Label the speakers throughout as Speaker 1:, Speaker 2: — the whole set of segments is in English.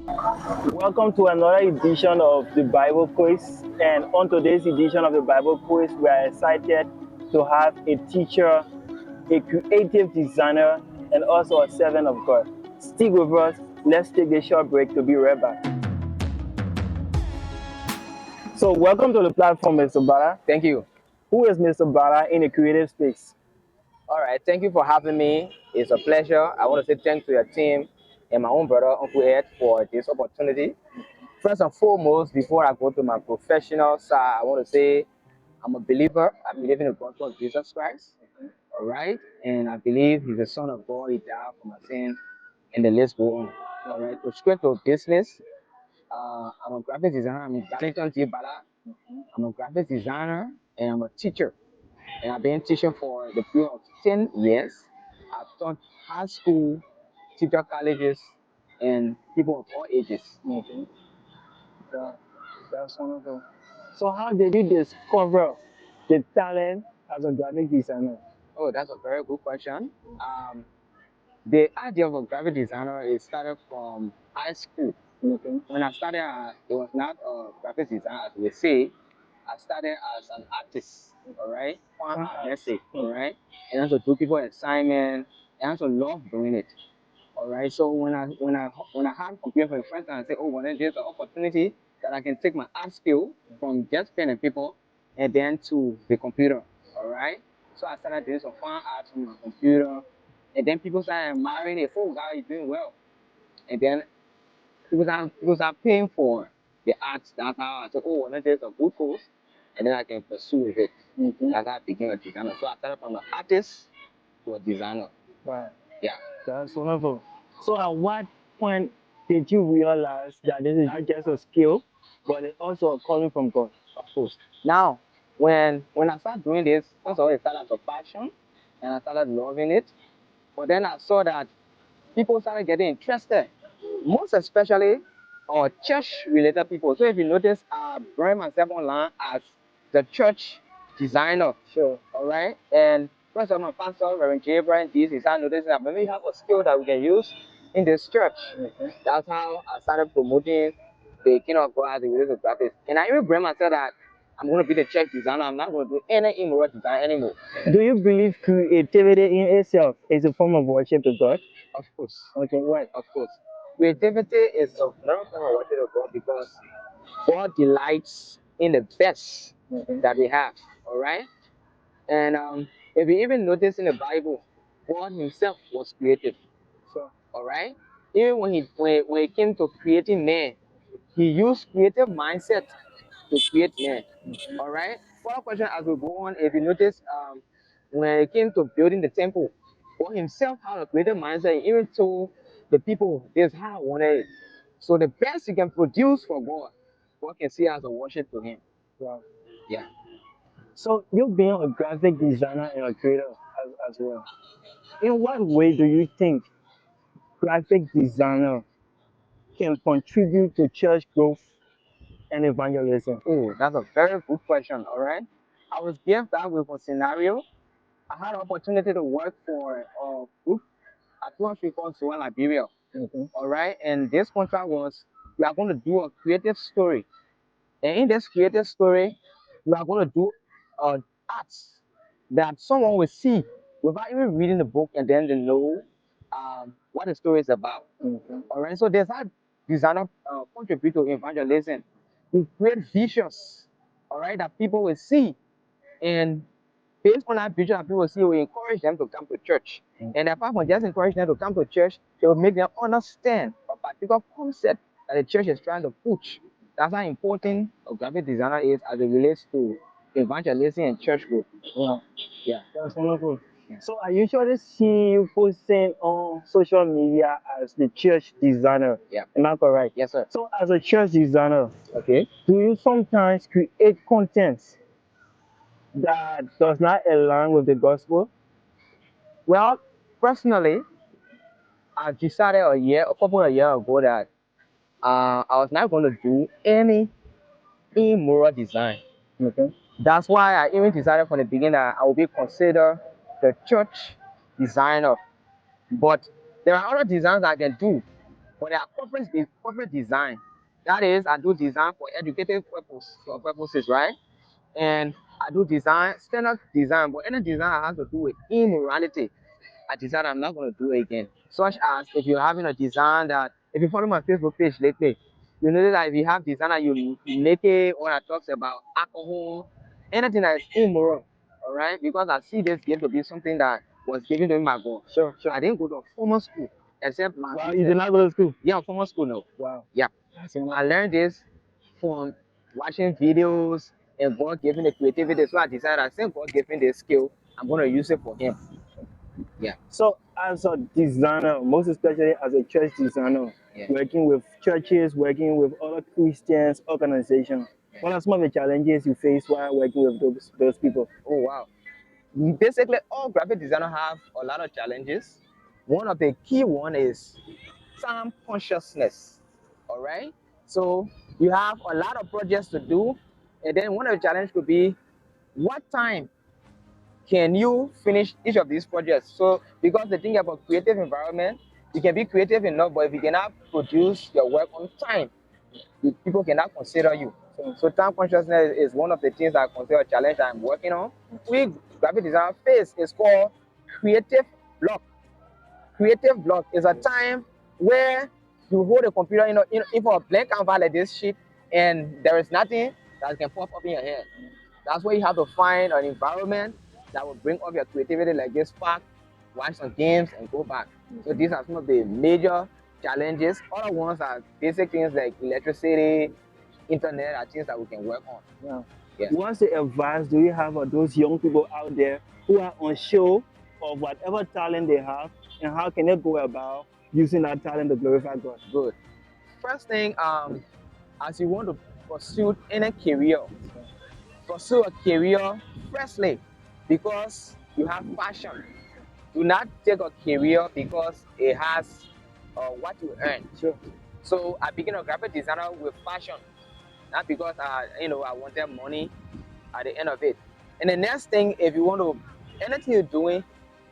Speaker 1: Welcome to another edition of the Bible Quiz. And on today's edition of the Bible Quiz, we are excited to have a teacher, a creative designer, and also a servant of God. Stick with us. Let's take a short break to be right back. So, welcome to the platform, Mr. Bala.
Speaker 2: Thank you.
Speaker 1: Who is Mr. Bala in the creative space?
Speaker 2: All right. Thank you for having me. It's a pleasure. I want to say thanks to your team and my own brother, Uncle Ed, for this opportunity. First and foremost, before I go to my professional side, I want to say I'm a believer. I believe in the gospel of Jesus Christ. All right. And I believe he's the Son of God. He died for my sin. And the list go on. All right. To straight to business, I'm a graphic designer. I'm in Darlington T. Bala. I'm a graphic designer and I'm a teacher. And I've been teaching for the period of 10 years. I've taught high school, teacher colleges, and people of all ages.
Speaker 1: Okay. That, that's wonderful. So, how did you discover the talent as a graphic designer?
Speaker 2: Oh, that's a very good question. Um, the idea of a graphic designer is started from high school.
Speaker 1: Okay.
Speaker 2: When I started, it was not a graphic designer, as we say. I started as an artist, all right? Fine art, let's say, all right? And also do people assignment, and also love doing it. All right. So when I had computer for the first time, I said, oh, well, then there's an opportunity that I can take my art skill from just pen and paper and then to the computer. All right. So I started doing some fine art on my computer, and then people started admiring it. Oh, God, you're doing well. And then people start paying for the art. That's how I said, oh, well, then there's a good course, and then I can pursue with it. That's how I became a designer. So I started from an artist to a designer.
Speaker 1: Right.
Speaker 2: Yeah.
Speaker 1: That's wonderful. So, at what point did you realize that this is not just a skill, but it's also a calling from God?
Speaker 2: Of course. Now, when I started doing this, first of all, it started as a passion, and I started loving it. But then I saw that people started getting interested, most especially church-related people. So if you notice, I brand myself online as the church designer.
Speaker 1: Sure.
Speaker 2: All right, and first of all, my pastor, Reverend J. Brian Dees, he started noticing that maybe we have a skill that we can use in this church. That's how I started promoting the King of God as a related practice. And I even brand myself that I'm going to be the church designer. I'm not going to do any immoral design anymore.
Speaker 1: Do you believe creativity in itself is a form of worship to God?
Speaker 2: Of course.
Speaker 1: Okay, what?
Speaker 2: Of course. Creativity is a very form of worship of God because God delights in the best that we have. All right. And if you even notice in the Bible, God Himself was creative.
Speaker 1: Sure.
Speaker 2: All right. Even when it came to creating man, He used creative mindset to create man. All right. Follow question as we go on. If you notice, when it came to building the temple, God Himself had a creative mindset. He even told the people, "This is how I wanted it." So the best you can produce for God, God can see as a worship to Him.
Speaker 1: Wow.
Speaker 2: Yeah.
Speaker 1: So, you being a graphic designer and a creator as well, in what way do you think graphic designer can contribute to church growth and evangelism?
Speaker 2: Oh, that's a very good question. All right. I was given that with a scenario. I had an opportunity to work for a group at one called Suwan Liberia. All right. And this contract was we are going to do a creative story. And in this creative story, we are going to do arts that someone will see without even reading the book and then they know what the story is about. All right. So there's that designer contribute to evangelism. We create visions, all right, that people will see. And based on that vision that people will see, we encourage them to come to church. And apart from just encouraging them to come to church, they will make them understand a particular concept that the church is trying to push. That's how important a graphic designer is as it relates to evangelism and church growth.
Speaker 1: Wow.
Speaker 2: Yeah.
Speaker 1: That's wonderful.
Speaker 2: Yeah.
Speaker 1: So, I usually see you posting on social media as the church designer.
Speaker 2: Yeah.
Speaker 1: Am I correct?
Speaker 2: Yes, sir.
Speaker 1: So, as a church designer,
Speaker 2: Okay.
Speaker 1: do you sometimes create content that does not align with the gospel?
Speaker 2: Well, personally, I decided a couple of years ago that I was not going to do any immoral design.
Speaker 1: Okay.
Speaker 2: That's why I even decided from the beginning that I will be considered the church designer. But there are other designs I can do But there are corporate design. That is, I do design for educative purposes, right? And I do design, standard design, but any design that has to do with immorality, I decided I'm not going to do it again. Such as if you're having a design that, if you follow my Facebook page lately, you know that if you have design that you naked or that talks about alcohol, anything that is immoral, all right? Because I see this going to be something that was given to me by God.
Speaker 1: Sure, sure.
Speaker 2: I didn't go to a formal school except my
Speaker 1: Wow, you did not go to school?
Speaker 2: yeah, formal school no.
Speaker 1: Wow.
Speaker 2: Yeah.
Speaker 1: That's
Speaker 2: I learned this from watching videos and God giving the creativity. So I decided I since God gave me the skill, I'm gonna use it for him. Yeah.
Speaker 1: So, as a designer, most especially as a church designer,
Speaker 2: Yeah.
Speaker 1: working with churches, working with other Christians, organizations, what are some of the challenges you face while working with those people?
Speaker 2: Oh wow. Basically all graphic designers have a lot of challenges. One of the key one is time consciousness. All right. So you have a lot of projects to do, and then one of the challenges could be what time can you finish each of these projects? So because the thing about creative environment, you can be creative enough, but if you cannot produce your work on time, people cannot consider you. So time consciousness is one of the things I consider a challenge I'm working on. We graphic designer face is called creative block. Creative block is a time where you hold a computer in for a blank canvas like this sheet, and there is nothing that can pop up in your head. That's where you have to find an environment that will bring up your creativity like this park, watch some games, and go back. So these are some of the major challenges. Other ones are basic things like electricity, internet are things that we can work on.
Speaker 1: Yeah.
Speaker 2: Yes.
Speaker 1: What's the advice do you have for those young people out there who are unsure of whatever talent they have, and how can they go about using that talent to glorify God?
Speaker 2: Good. First thing, as you want to pursue any career, pursue a career firstly because you have passion. Do not take a career because it has what you earn.
Speaker 1: Sure.
Speaker 2: So I became a graphic designer with passion, not because I wanted money at the end of it. And the next thing, if you want to anything you're doing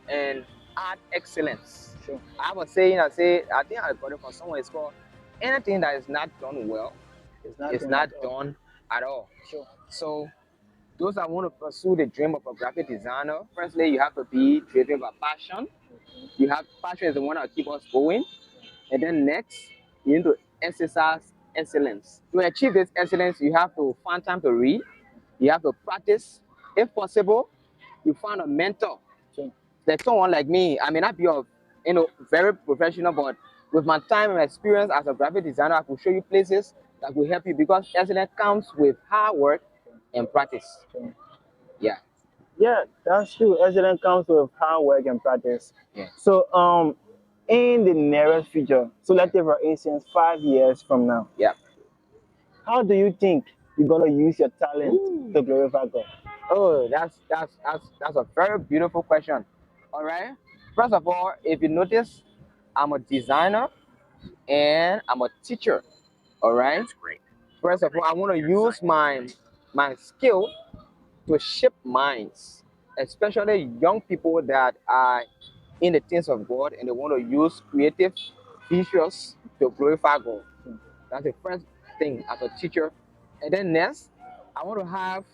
Speaker 2: and add excellence.
Speaker 1: Sure.
Speaker 2: I have a saying I think I got it from someone. It's called anything that is not done well, it's not done at all.
Speaker 1: Sure.
Speaker 2: So those that want to pursue the dream of a graphic designer, firstly, you have to be driven by passion. You have passion is the one that keep us going. And then next, you need to exercise excellence. To achieve this excellence, you have to find time to read. You have to practice. If possible, you find a mentor.
Speaker 1: Sure.
Speaker 2: Like someone like me, I may not be very professional, but with my time and experience as a graphic designer, I can show you places that will help you because excellence comes with hard work and practice.
Speaker 1: Sure.
Speaker 2: Yeah.
Speaker 1: Yeah, that's true. Excellence comes with hard work and practice.
Speaker 2: Yeah.
Speaker 1: So, in the nearest future, so let's say for instance, 5 years from now,
Speaker 2: Yeah.
Speaker 1: how do you think you're gonna use your talent to glorify God?
Speaker 2: Oh, that's a very beautiful question. All right. First of all, if you notice, I'm a designer and I'm a teacher. All right. That's great. First of all, I want to use my skill to shape minds, especially young people that are in the things of God and they want to use creative visuals to glorify God. That's the first thing as a teacher. And then next, I want to have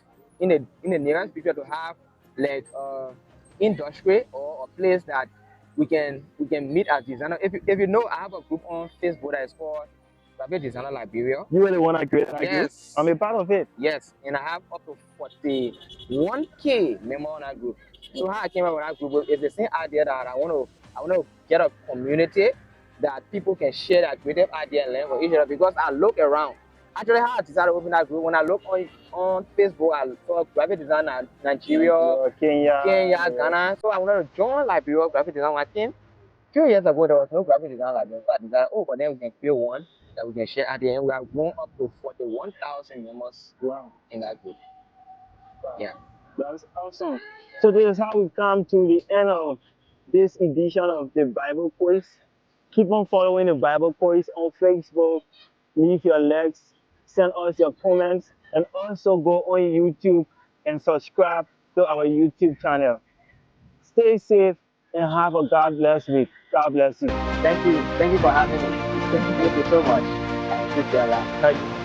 Speaker 2: in the nearest future to have like industry or a place that we can meet as designer. If you know, I have a group on Facebook that is called Graphic Designer Liberia.
Speaker 1: You really wanna create that group?
Speaker 2: Yes.
Speaker 1: I'm a part of it.
Speaker 2: Yes, and I have up to 41K member on that group. So how I came up with that group is the same idea that I want to get a community that people can share their creative idea and learn from each other. Because I look around. Actually, how I decided to open that group, when I look on Facebook, I saw graphic design in Nigeria,
Speaker 1: Kenya,
Speaker 2: Ghana. So I wanted to join Liberia graphic design. When I came 2 years ago, there was no graphic design Liberia. So I decided, but then we can create one that we can share idea, and we have grown up to 41,000 members in that group.
Speaker 1: Wow.
Speaker 2: Yeah.
Speaker 1: That's awesome. So this is how we come to the end of this edition of the Bible Quiz. Keep on following the Bible Quiz on Facebook. Leave your likes, send us your comments, and also go on YouTube and subscribe to our YouTube channel. Stay safe and have a God bless week. God bless you.
Speaker 2: Thank you. Thank you for having me. Thank you so much. I appreciate that.
Speaker 1: Thank you.